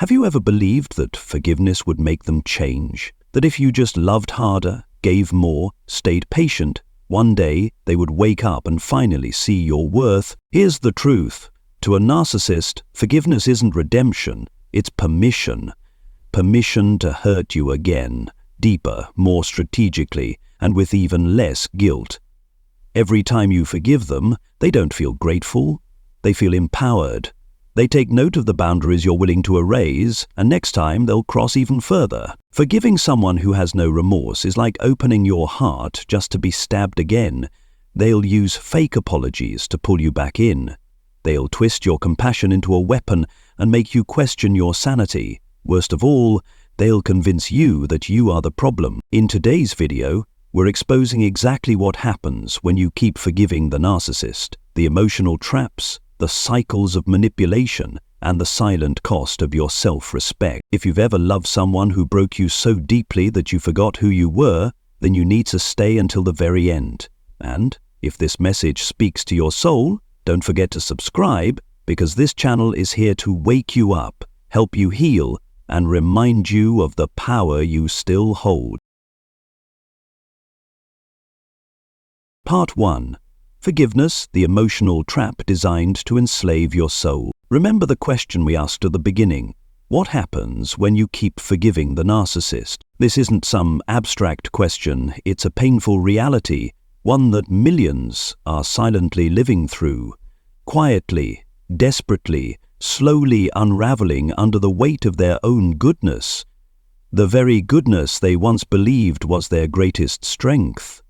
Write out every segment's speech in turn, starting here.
Have you ever believed that forgiveness would make them change? That if you just loved harder, gave more, stayed patient, one day they would wake up and finally see your worth? Here's the truth. To a narcissist, forgiveness isn't redemption, it's permission. Permission to hurt you again, deeper, more strategically, and with even less guilt. Every time you forgive them, they don't feel grateful, they feel empowered. They take note of the boundaries you're willing to erase, and next time they'll cross even further. Forgiving someone who has no remorse is like opening your heart just to be stabbed again. They'll use fake apologies to pull you back in. They'll twist your compassion into a weapon and make you question your sanity. Worst of all, they'll convince you that you are the problem. In today's video, we're exposing exactly what happens when you keep forgiving the narcissist, the emotional traps, the cycles of manipulation, and the silent cost of your self-respect. If you've ever loved someone who broke you so deeply that you forgot who you were, then you need to stay until the very end. And if this message speaks to your soul, don't forget to subscribe, because this channel is here to wake you up, help you heal, and remind you of the power you still hold. Part 1. Forgiveness, the emotional trap designed to enslave your soul. Remember the question we asked at the beginning. What happens when you keep forgiving the narcissist? This isn't some abstract question, it's a painful reality, one that millions are silently living through, quietly, desperately, slowly unraveling under the weight of their own goodness, the very goodness they once believed was their greatest strength.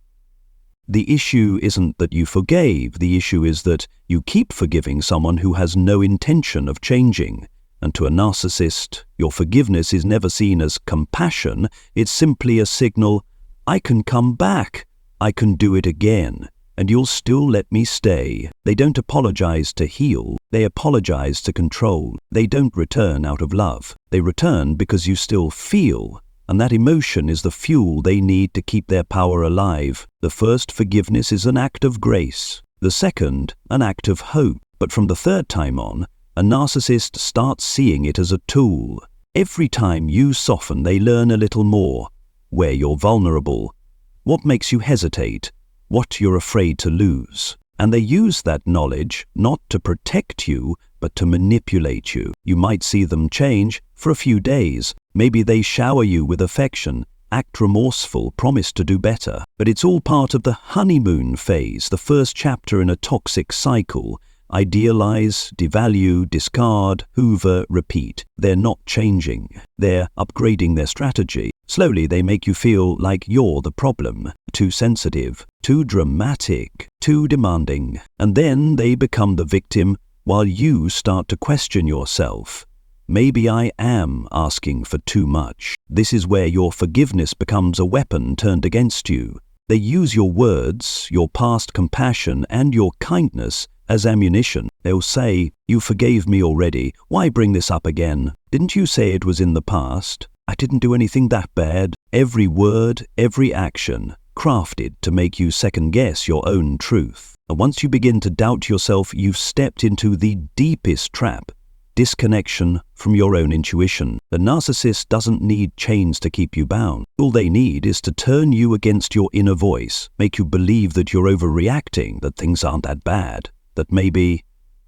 The issue isn't that you forgave, the issue is that you keep forgiving someone who has no intention of changing. And to a narcissist, your forgiveness is never seen as compassion, it's simply a signal, I can come back, I can do it again, and you'll still let me stay. They don't apologize to heal, they apologize to control. They don't return out of love, they return because you still feel. And that emotion is the fuel they need to keep their power alive. The first forgiveness is an act of grace. The second, an act of hope. But from the third time on, a narcissist starts seeing it as a tool. Every time you soften, they learn a little more. Where you're vulnerable, what makes you hesitate, what you're afraid to lose. And they use that knowledge not to protect you, but to manipulate you. You might see them change for a few days. Maybe they shower you with affection, act remorseful, promise to do better. But it's all part of the honeymoon phase, the first chapter in a toxic cycle. Idealize, devalue, discard, hoover, repeat. They're not changing. They're upgrading their strategy. Slowly they make you feel like you're the problem. Too sensitive, too dramatic, too demanding. And then they become the victim while you start to question yourself. Maybe I am asking for too much. This is where your forgiveness becomes a weapon turned against you. They use your words, your past compassion, and your kindness as ammunition. They'll say, you forgave me already, why bring this up again? Didn't you say it was in the past? I didn't do anything that bad. Every word, every action, crafted to make you second-guess your own truth. And once you begin to doubt yourself, you've stepped into the deepest trap. Disconnection from your own intuition. The narcissist doesn't need chains to keep you bound. All they need is to turn you against your inner voice, make you believe that you're overreacting, that things aren't that bad, that maybe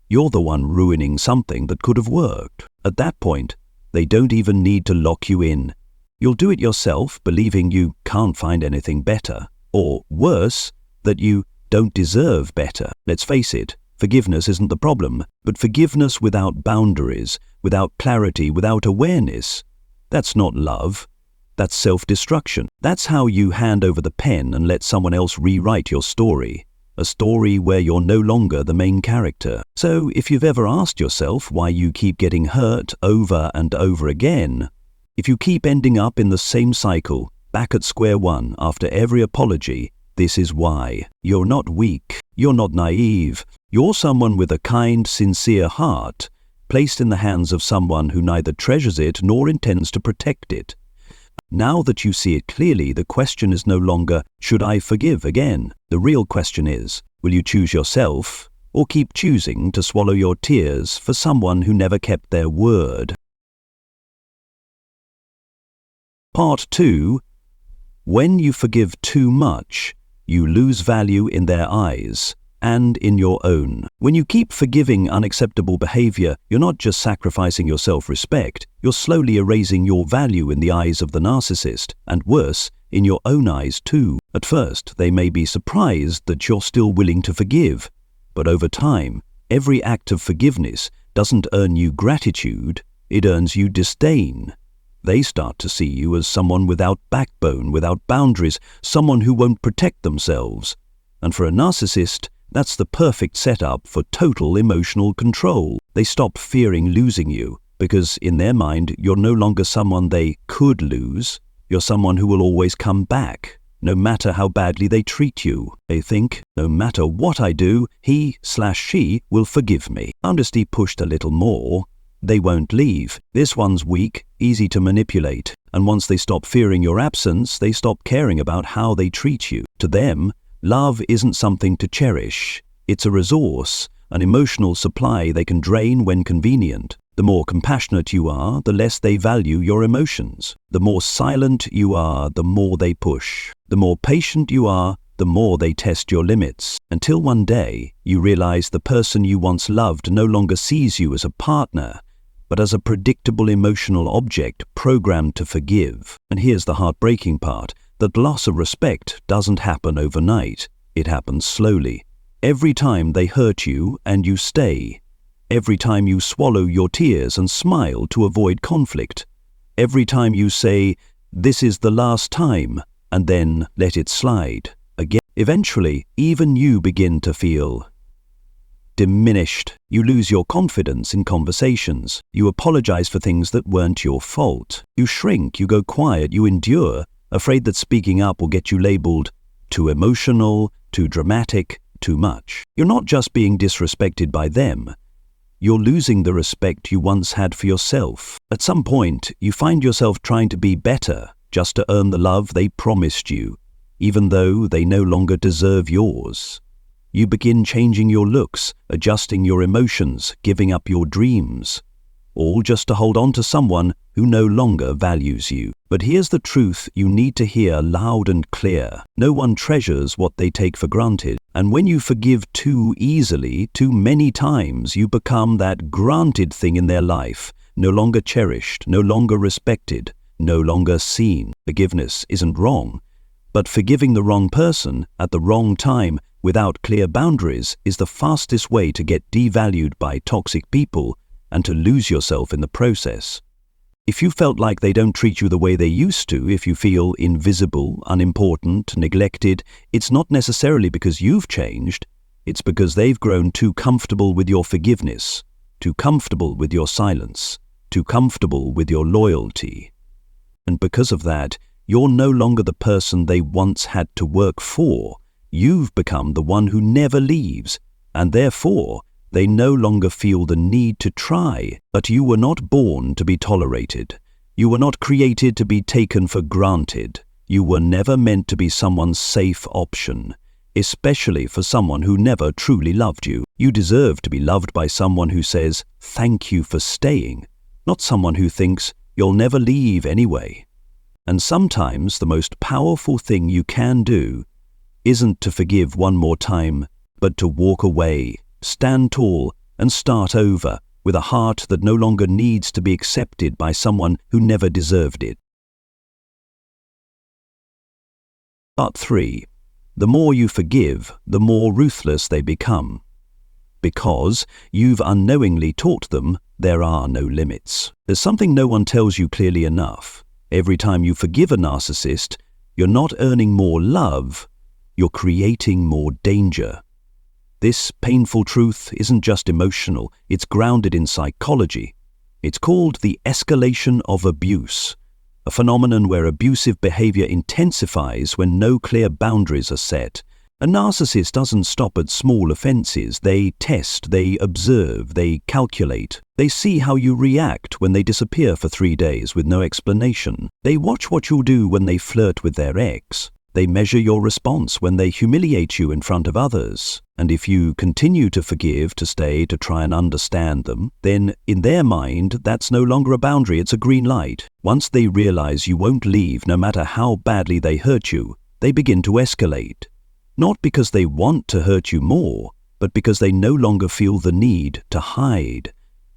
you're the one ruining something that could have worked. At that point, they don't even need to lock you in. You'll do it yourself, believing you can't find anything better, or worse, that you don't deserve better. Let's face it, forgiveness isn't the problem, but forgiveness without boundaries, without clarity, without awareness, that's not love. That's self-destruction. That's how you hand over the pen and let someone else rewrite your story. A story where you're no longer the main character. So if you've ever asked yourself why you keep getting hurt over and over again, if you keep ending up in the same cycle, back at square one after every apology, this is why. You're not weak. You're not naive. You're someone with a kind, sincere heart, placed in the hands of someone who neither treasures it nor intends to protect it. Now that you see it clearly, the question is no longer, should I forgive again? The real question is, will you choose yourself, or keep choosing to swallow your tears for someone who never kept their word? Part 2. When you forgive too much, you lose value in their eyes and in your own. When you keep forgiving unacceptable behavior, you're not just sacrificing your self-respect, you're slowly erasing your value in the eyes of the narcissist, and worse, in your own eyes too. At first, they may be surprised that you're still willing to forgive, but over time, every act of forgiveness doesn't earn you gratitude, it earns you disdain. They start to see you as someone without backbone, without boundaries, someone who won't protect themselves. And for a narcissist, that's the perfect setup for total emotional control. They stop fearing losing you, because in their mind, you're no longer someone they could lose. You're someone who will always come back, no matter how badly they treat you. They think, no matter what I do, he/she will forgive me. Honesty pushed a little more. They won't leave. This one's weak, easy to manipulate, and once they stop fearing your absence, they stop caring about how they treat you. To them, love isn't something to cherish. It's a resource, an emotional supply they can drain when convenient. The more compassionate you are, the less they value your emotions. The more silent you are, the more they push. The more patient you are, the more they test your limits. Until one day, you realize the person you once loved no longer sees you as a partner, but as a predictable emotional object programmed to forgive. And here's the heartbreaking part, that loss of respect doesn't happen overnight. It happens slowly. Every time they hurt you and you stay. Every time you swallow your tears and smile to avoid conflict. Every time you say, "This is the last time," and then let it slide again. Eventually, even you begin to feel diminished. You lose your confidence in conversations. You apologize for things that weren't your fault. You shrink, you go quiet, you endure, afraid that speaking up will get you labeled too emotional, too dramatic, too much. You're not just being disrespected by them. You're losing the respect you once had for yourself. At some point, you find yourself trying to be better just to earn the love they promised you, even though they no longer deserve yours. You begin changing your looks, adjusting your emotions, giving up your dreams, all just to hold on to someone who no longer values you. But here's the truth you need to hear loud and clear. No one treasures what they take for granted. And when you forgive too easily, too many times, you become that granted thing in their life, no longer cherished, no longer respected, no longer seen. Forgiveness isn't wrong, but forgiving the wrong person at the wrong time without clear boundaries is the fastest way to get devalued by toxic people and to lose yourself in the process. If you felt like they don't treat you the way they used to, if you feel invisible, unimportant, neglected, it's not necessarily because you've changed, it's because they've grown too comfortable with your forgiveness, too comfortable with your silence, too comfortable with your loyalty. And because of that, you're no longer the person they once had to work for. You've become the one who never leaves, and therefore, they no longer feel the need to try. But you were not born to be tolerated. You were not created to be taken for granted. You were never meant to be someone's safe option, especially for someone who never truly loved you. You deserve to be loved by someone who says, "Thank you for staying," not someone who thinks, "You'll never leave anyway." And sometimes the most powerful thing you can do isn't to forgive one more time, but to walk away, stand tall, and start over with a heart that no longer needs to be accepted by someone who never deserved it. Part 3. The more you forgive, the more ruthless they become. Because you've unknowingly taught them there are no limits. There's something no one tells you clearly enough. Every time you forgive a narcissist, you're not earning more love, you're creating more danger. This painful truth isn't just emotional, it's grounded in psychology. It's called the escalation of abuse, a phenomenon where abusive behavior intensifies when no clear boundaries are set. A narcissist doesn't stop at small offenses. They test, they observe, they calculate. They see how you react when they disappear for 3 days with no explanation. They watch what you'll do when they flirt with their ex. They measure your response when they humiliate you in front of others. And if you continue to forgive, to stay, to try and understand them, then in their mind, that's no longer a boundary, it's a green light. Once they realize you won't leave no matter how badly they hurt you, they begin to escalate. Not because they want to hurt you more, but because they no longer feel the need to hide.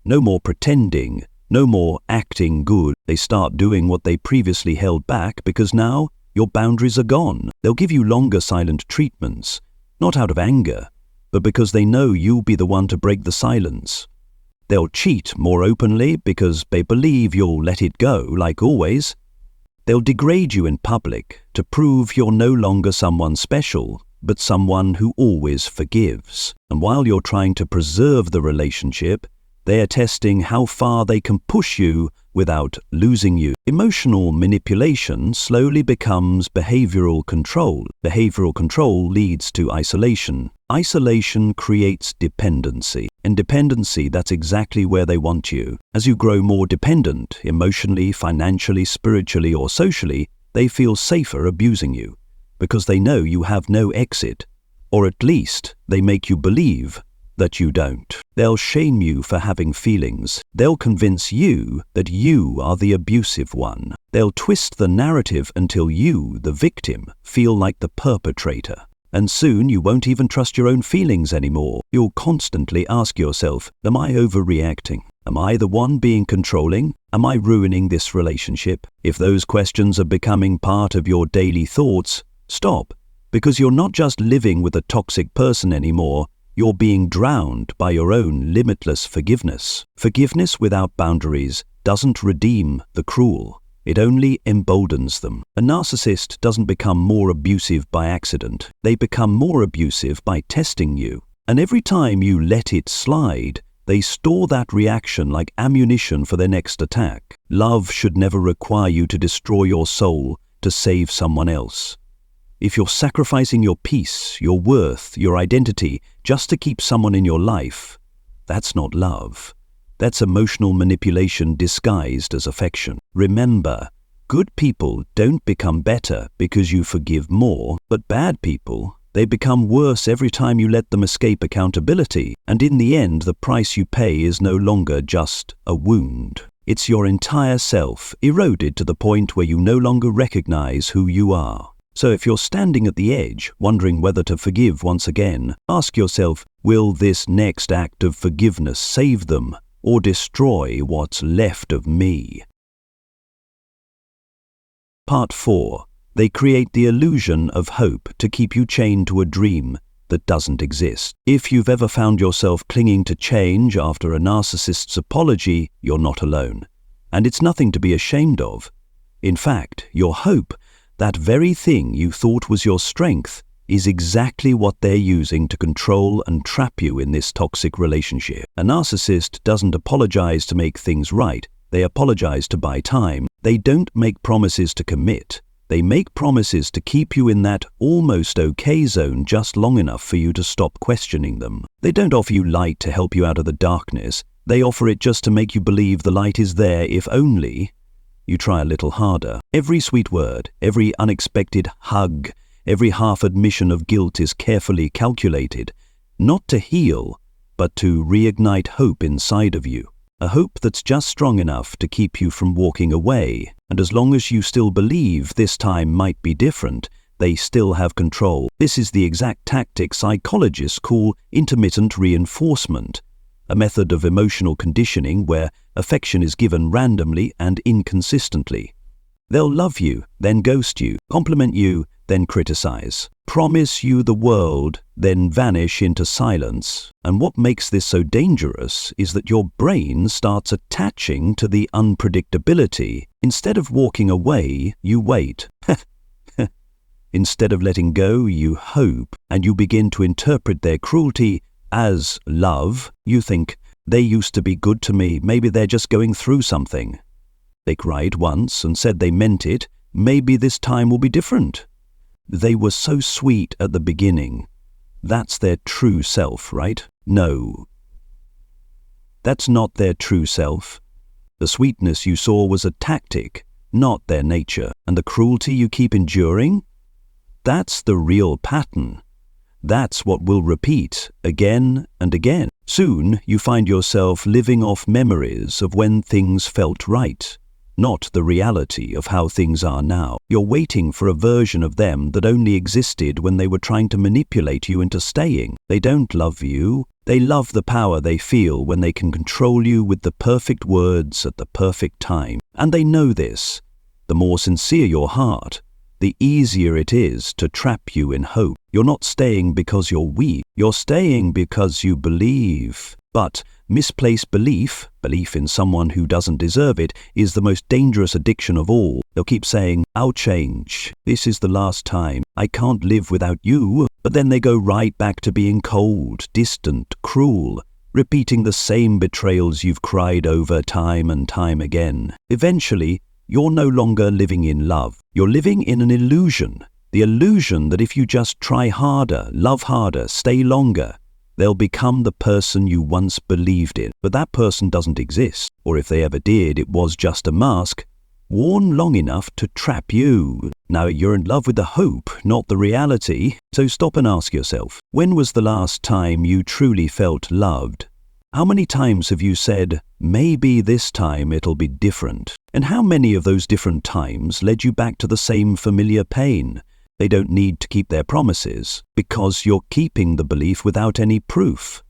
No more pretending, no more acting good. They start doing what they previously held back because now your boundaries are gone. They'll give you longer silent treatments, not out of anger, but because they know you'll be the one to break the silence. They'll cheat more openly because they believe you'll let it go, like always. They'll degrade you in public to prove you're no longer someone special, but someone who always forgives. And while you're trying to preserve the relationship, they are testing how far they can push you without losing you. Emotional manipulation slowly becomes behavioral control. Behavioral control leads to isolation. Isolation creates dependency. In dependency, that's exactly where they want you. As you grow more dependent, emotionally, financially, spiritually, or socially, they feel safer abusing you because they know you have no exit, or at least they make you believe that you don't. They'll shame you for having feelings. They'll convince you that you are the abusive one. They'll twist the narrative until you, the victim, feel like the perpetrator. And soon you won't even trust your own feelings anymore. You'll constantly ask yourself, am I overreacting? Am I the one being controlling? Am I ruining this relationship? If those questions are becoming part of your daily thoughts, stop, because you're not just living with a toxic person anymore. You're being drowned by your own limitless forgiveness. Forgiveness without boundaries doesn't redeem the cruel. It only emboldens them. A narcissist doesn't become more abusive by accident. They become more abusive by testing you. And every time you let it slide, they store that reaction like ammunition for their next attack. Love should never require you to destroy your soul to save someone else. If you're sacrificing your peace, your worth, your identity just to keep someone in your life, that's not love. That's emotional manipulation disguised as affection. Remember, good people don't become better because you forgive more, but bad people, they become worse every time you let them escape accountability. And in the end, the price you pay is no longer just a wound. It's your entire self eroded to the point where you no longer recognize who you are. So if you're standing at the edge, wondering whether to forgive once again, ask yourself, will this next act of forgiveness save them or destroy what's left of me? Part 4. They create the illusion of hope to keep you chained to a dream that doesn't exist. If you've ever found yourself clinging to change after a narcissist's apology, you're not alone. And it's nothing to be ashamed of. In fact, your hope, that very thing you thought was your strength, is exactly what they're using to control and trap you in this toxic relationship. A narcissist doesn't apologize to make things right. They apologize to buy time. They don't make promises to commit. They make promises to keep you in that almost okay zone just long enough for you to stop questioning them. They don't offer you light to help you out of the darkness. They offer it just to make you believe the light is there if only you try a little harder. Every sweet word, every unexpected hug, every half admission of guilt is carefully calculated, not to heal, but to reignite hope inside of you. A hope that's just strong enough to keep you from walking away. And as long as you still believe this time might be different, they still have control. This is the exact tactic psychologists call intermittent reinforcement, a method of emotional conditioning where affection is given randomly and inconsistently. They'll love you, then ghost you, compliment you, then criticize, promise you the world, then vanish into silence. And what makes this so dangerous is that your brain starts attaching to the unpredictability. Instead of walking away, you wait. Instead of letting go, you hope, and you begin to interpret their cruelty as love. You think, they used to be good to me, maybe they're just going through something. They cried once and said they meant it, maybe this time will be different. They were so sweet at the beginning. That's their true self, right? No. That's not their true self. The sweetness you saw was a tactic, not their nature. And the cruelty you keep enduring? That's the real pattern. That's what will repeat again and again. Soon you find yourself living off memories of when things felt right, not the reality of how things are now. You're waiting for a version of them that only existed when they were trying to manipulate you into staying. They don't love you. They love the power they feel when they can control you with the perfect words at the perfect time. And they know this. The more sincere your heart, the easier it is to trap you in hope. You're not staying because you're weak. You're staying because you believe. But misplaced belief in someone who doesn't deserve it, is the most dangerous addiction of all. They'll keep saying, "I'll change. This is the last time. I can't live without you." But then they go right back to being cold, distant, cruel, repeating the same betrayals you've cried over time and time again. Eventually, you're no longer living in love. You're living in an illusion. The illusion that if you just try harder, love harder, stay longer, they'll become the person you once believed in. But that person doesn't exist. Or if they ever did, it was just a mask, worn long enough to trap you. Now you're in love with the hope, not the reality. So stop and ask yourself, when was the last time you truly felt loved? How many times have you said, maybe this time it'll be different? And how many of those different times led you back to the same familiar pain? They don't need to keep their promises, because you're keeping the belief without any proof.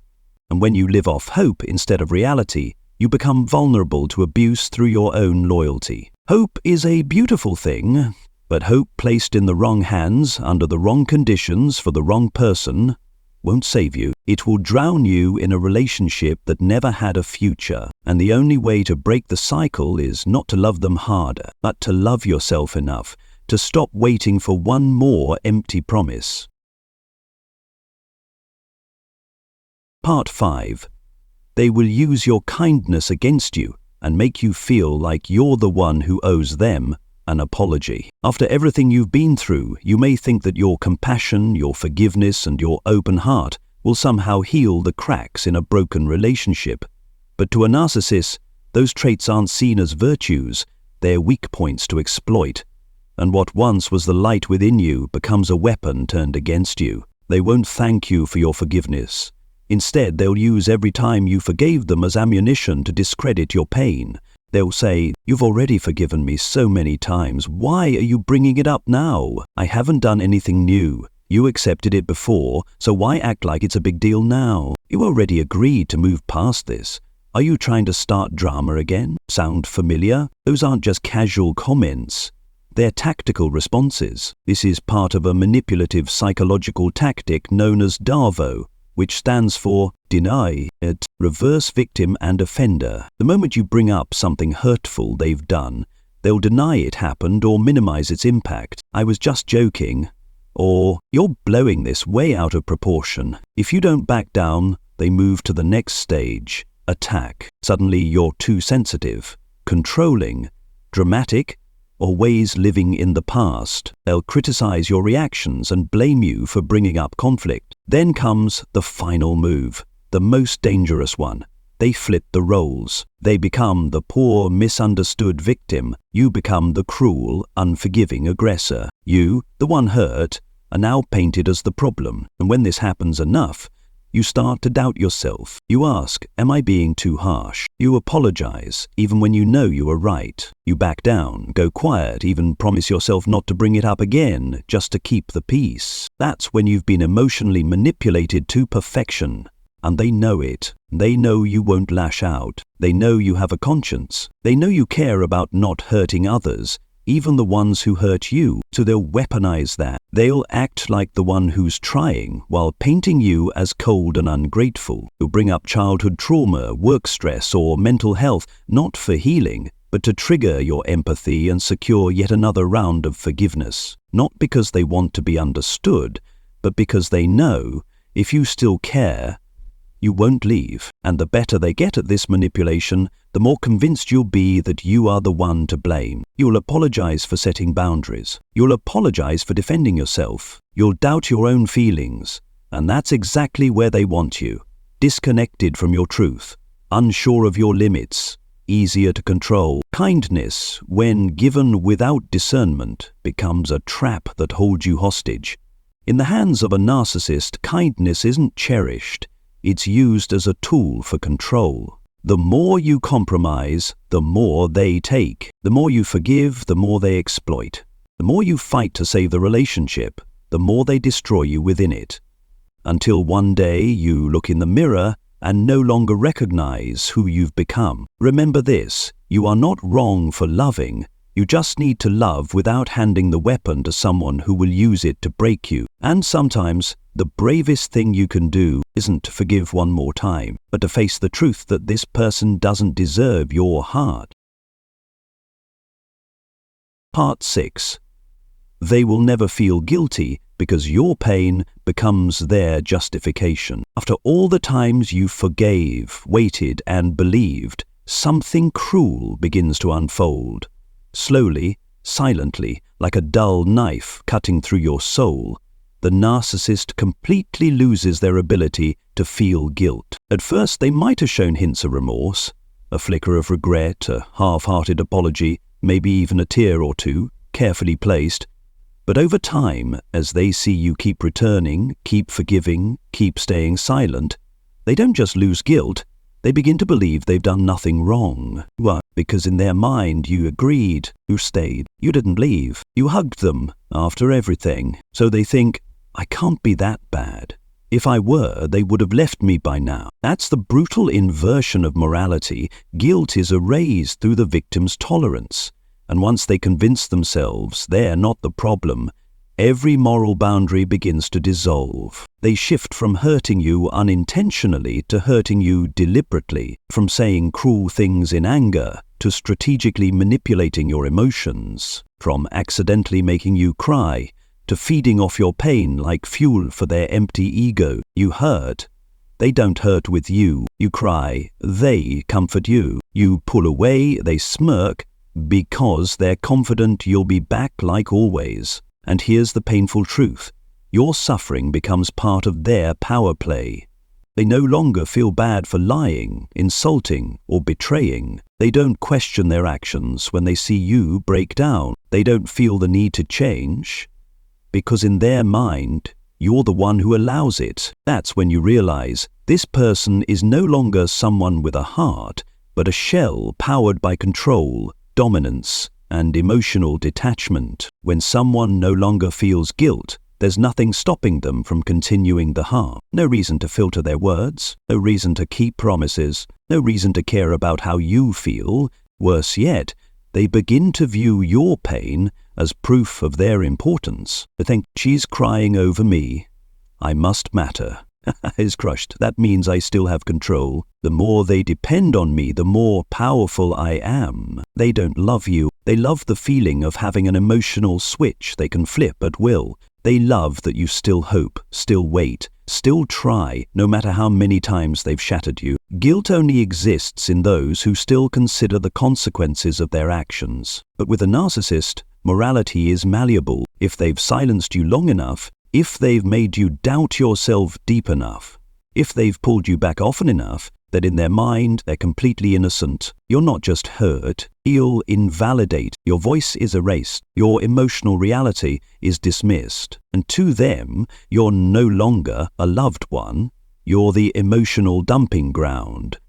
And when you live off hope instead of reality, you become vulnerable to abuse through your own loyalty. Hope is a beautiful thing, but hope placed in the wrong hands, under the wrong conditions, for the wrong person, won't save you. It will drown you in a relationship that never had a future. And the only way to break the cycle is not to love them harder, but to love yourself enough to stop waiting for one more empty promise. Part 5. They will use your kindness against you and make you feel like you're the one who owes them an apology. After everything you've been through, you may think that your compassion, your forgiveness, and your open heart will somehow heal the cracks in a broken relationship. But to a narcissist, those traits aren't seen as virtues, they're weak points to exploit. And what once was the light within you becomes a weapon turned against you. They won't thank you for your forgiveness. Instead, they'll use every time you forgave them as ammunition to discredit your pain. They'll say, "You've already forgiven me so many times. Why are you bringing it up now? I haven't done anything new. You accepted it before, so why act like it's a big deal now? You already agreed to move past this. Are you trying to start drama again? Sound familiar? Those aren't just casual comments. They're tactical responses. This is part of a manipulative psychological tactic known as DARVO, which stands for deny it, reverse victim and offender. The moment you bring up something hurtful they've done, they'll deny it happened or minimize its impact. "I was just joking," or "You're blowing this way out of proportion." If you don't back down, they move to the next stage, attack. Suddenly you're too sensitive, controlling, dramatic, always living in the past. They'll criticize your reactions and blame you for bringing up conflict. Then comes the final move, the most dangerous one. They flip the roles. They become the poor, misunderstood victim. You become the cruel, unforgiving aggressor. You, the one hurt, are now painted as the problem. And when this happens enough, you start to doubt yourself. You ask, "Am I being too harsh?" You apologize, even when you know you are right. You back down, go quiet, even promise yourself not to bring it up again, just to keep the peace. That's when you've been emotionally manipulated to perfection. And they know it. They know you won't lash out. They know you have a conscience. They know you care about not hurting others, even the ones who hurt you, so they'll weaponize that. They'll act like the one who's trying, while painting you as cold and ungrateful. They'll bring up childhood trauma, work stress, or mental health, not for healing, but to trigger your empathy and secure yet another round of forgiveness. Not because they want to be understood, but because they know, if you still care, you won't leave. And the better they get at this manipulation, the more convinced you'll be that you are the one to blame. You'll apologize for setting boundaries. You'll apologize for defending yourself. You'll doubt your own feelings. And that's exactly where they want you. Disconnected from your truth, unsure of your limits, easier to control. Kindness, when given without discernment, becomes a trap that holds you hostage. In the hands of a narcissist, kindness isn't cherished. It's used as a tool for control. The more you compromise, the more they take. The more you forgive, the more they exploit. The more you fight to save the relationship, the more they destroy you within it. Until one day you look in the mirror and no longer recognize who you've become. Remember this, you are not wrong for loving. You just need to love without handing the weapon to someone who will use it to break you. And sometimes, the bravest thing you can do isn't to forgive one more time, but to face the truth that this person doesn't deserve your heart. Part 6. They will never feel guilty because your pain becomes their justification. After all the times you forgave, waited, and believed, something cruel begins to unfold. Slowly, silently, like a dull knife cutting through your soul, the narcissist completely loses their ability to feel guilt. At first, they might have shown hints of remorse, a flicker of regret, a half-hearted apology, maybe even a tear or two, carefully placed. But over time, as they see you keep returning, keep forgiving, keep staying silent, they don't just lose guilt, they begin to believe they've done nothing wrong. Why? Because in their mind you agreed, you stayed, you didn't leave, you hugged them after everything. So they think, I can't be that bad. If I were, they would have left me by now. That's the brutal inversion of morality. Guilt is erased through the victim's tolerance. And once they convince themselves they're not the problem, every moral boundary begins to dissolve. They shift from hurting you unintentionally to hurting you deliberately, from saying cruel things in anger to strategically manipulating your emotions, from accidentally making you cry to feeding off your pain like fuel for their empty ego. You hurt. They don't hurt with you. You cry. They comfort you. You pull away. They smirk because they're confident you'll be back like always. And here's the painful truth. Your suffering becomes part of their power play. They no longer feel bad for lying, insulting, or betraying. They don't question their actions when they see you break down. They don't feel the need to change, because in their mind, you're the one who allows it. That's when you realize this person is no longer someone with a heart, but a shell powered by control, dominance, and emotional detachment. When someone no longer feels guilt, there's nothing stopping them from continuing the harm. No reason to filter their words, no reason to keep promises, no reason to care about how you feel. Worse yet, they begin to view your pain as proof of their importance. They think, she's crying over me, I must matter. Is crushed. That means I still have control. The more they depend on me, the more powerful I am. They don't love you. They love the feeling of having an emotional switch they can flip at will. They love that you still hope, still wait, still try, no matter how many times they've shattered you. Guilt only exists in those who still consider the consequences of their actions. But with a narcissist, morality is malleable. If they've silenced you long enough, if they've made you doubt yourself deep enough, if they've pulled you back often enough, that in their mind they're completely innocent. You're not just hurt, you'll invalidate. Your voice is erased. Your emotional reality is dismissed. And to them, you're no longer a loved one. You're the emotional dumping ground,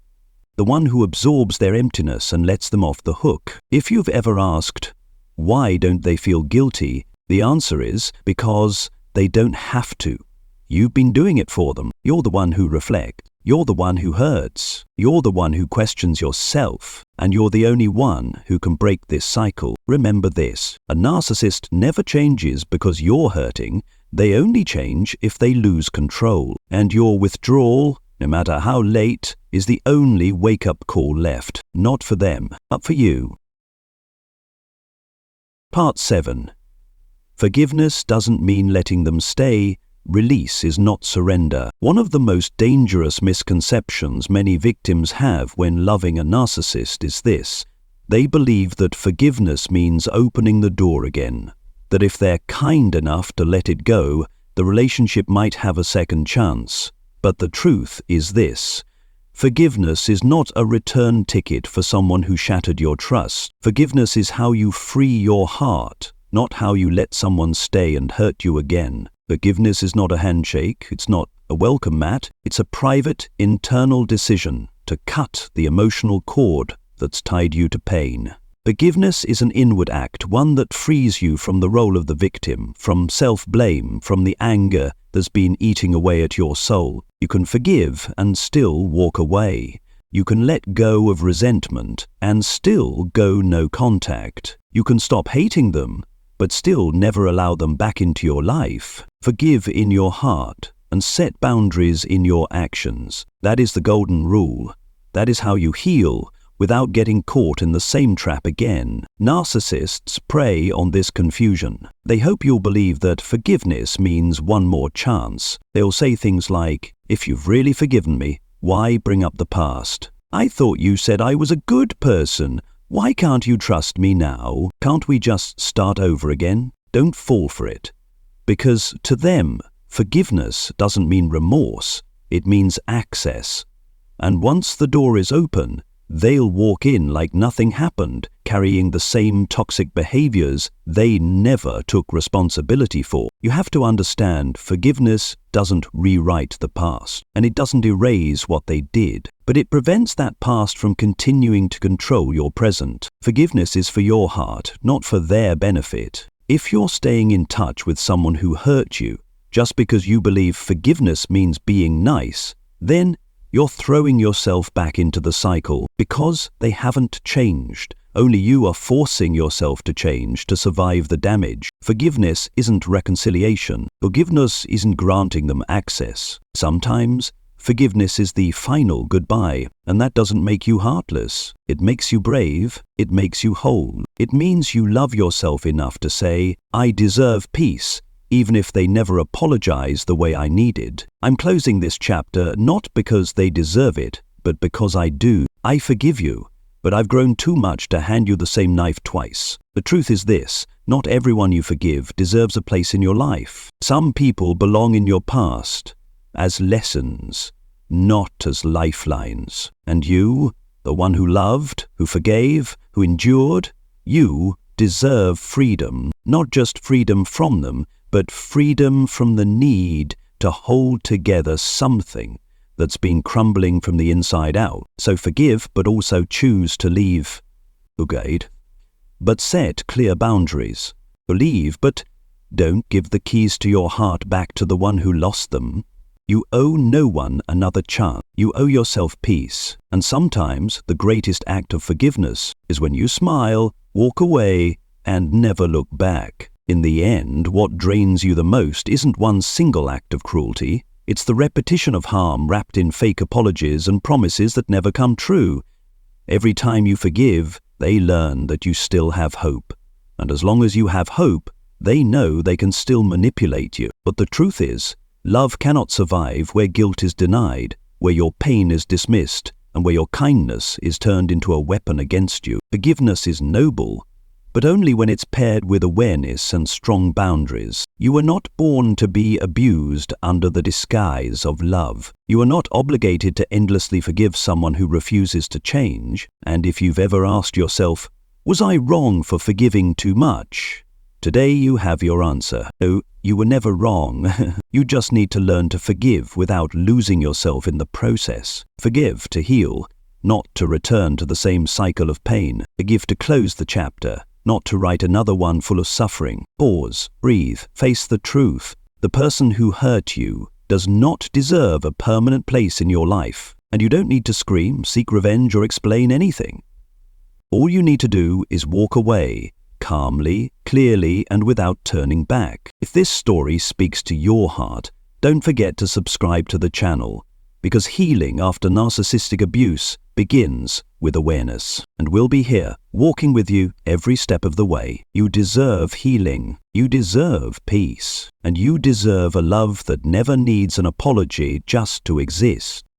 the one who absorbs their emptiness and lets them off the hook. If you've ever asked, why don't they feel guilty? The answer is because they don't have to. You've been doing it for them. You're the one who reflects. You're the one who hurts. You're the one who questions yourself. And you're the only one who can break this cycle. Remember this. A narcissist never changes because you're hurting. They only change if they lose control. And your withdrawal, no matter how late, is the only wake-up call left. Not for them, but for you. Part 7. Forgiveness doesn't mean letting them stay. Release is not surrender. One of the most dangerous misconceptions many victims have when loving a narcissist is this. They believe that forgiveness means opening the door again, that if they're kind enough to let it go, the relationship might have a second chance. But the truth is this. Forgiveness is not a return ticket for someone who shattered your trust. Forgiveness is how you free your heart, not how you let someone stay and hurt you again. Forgiveness is not a handshake, it's not a welcome mat, it's a private, internal decision to cut the emotional cord that's tied you to pain. Forgiveness is an inward act, one that frees you from the role of the victim, from self-blame, from the anger that's been eating away at your soul. You can forgive and still walk away. You can let go of resentment and still go no contact. You can stop hating them, but still never allow them back into your life. Forgive in your heart and set boundaries in your actions. That is the golden rule. That is how you heal without getting caught in the same trap again. Narcissists prey on this confusion. They hope you'll believe that forgiveness means one more chance. They'll say things like, "If you've really forgiven me, why bring up the past? I thought you said I was a good person. Why can't you trust me now? Can't we just start over again?" Don't fall for it. Because to them, forgiveness doesn't mean remorse. It means access. And once the door is open, they'll walk in like nothing happened, carrying the same toxic behaviors they never took responsibility for. You have to understand, forgiveness doesn't rewrite the past, and it doesn't erase what they did, but it prevents that past from continuing to control your present. Forgiveness is for your heart, not for their benefit. If you're staying in touch with someone who hurt you just because you believe forgiveness means being nice, then you're throwing yourself back into the cycle because they haven't changed. Only you are forcing yourself to change to survive the damage. Forgiveness isn't reconciliation. Forgiveness isn't granting them access. Sometimes, forgiveness is the final goodbye, and that doesn't make you heartless. It makes you brave. It makes you whole. It means you love yourself enough to say, "I deserve peace," even if they never apologize the way I needed. I'm closing this chapter not because they deserve it, but because I do. I forgive you, but I've grown too much to hand you the same knife twice. The truth is this, not everyone you forgive deserves a place in your life. Some people belong in your past as lessons, not as lifelines. And you, the one who loved, who forgave, who endured, you deserve freedom, not just freedom from them, but freedom from the need to hold together something that's been crumbling from the inside out. So forgive, but also choose to leave. Forgive, but set clear boundaries. Believe, but don't give the keys to your heart back to the one who lost them. You owe no one another chance. You owe yourself peace. And sometimes the greatest act of forgiveness is when you smile, walk away, and never look back. In the end, what drains you the most isn't one single act of cruelty. It's the repetition of harm wrapped in fake apologies and promises that never come true. Every time you forgive, they learn that you still have hope. And as long as you have hope, they know they can still manipulate you. But the truth is, love cannot survive where guilt is denied, where your pain is dismissed, and where your kindness is turned into a weapon against you. Forgiveness is noble, but only when it's paired with awareness and strong boundaries. You were not born to be abused under the disguise of love. You are not obligated to endlessly forgive someone who refuses to change. And if you've ever asked yourself, "Was I wrong for forgiving too much?" Today you have your answer. No, you were never wrong. You just need to learn to forgive without losing yourself in the process. Forgive to heal, not to return to the same cycle of pain. Forgive to close the chapter, not to write another one full of suffering. Pause, breathe, face the truth. The person who hurt you does not deserve a permanent place in your life, and you don't need to scream, seek revenge, or explain anything. All you need to do is walk away, calmly, clearly, and without turning back. If this story speaks to your heart, don't forget to subscribe to the channel, because healing after narcissistic abuse begins with awareness. And we'll be here, walking with you every step of the way. You deserve healing. You deserve peace. And you deserve a love that never needs an apology just to exist.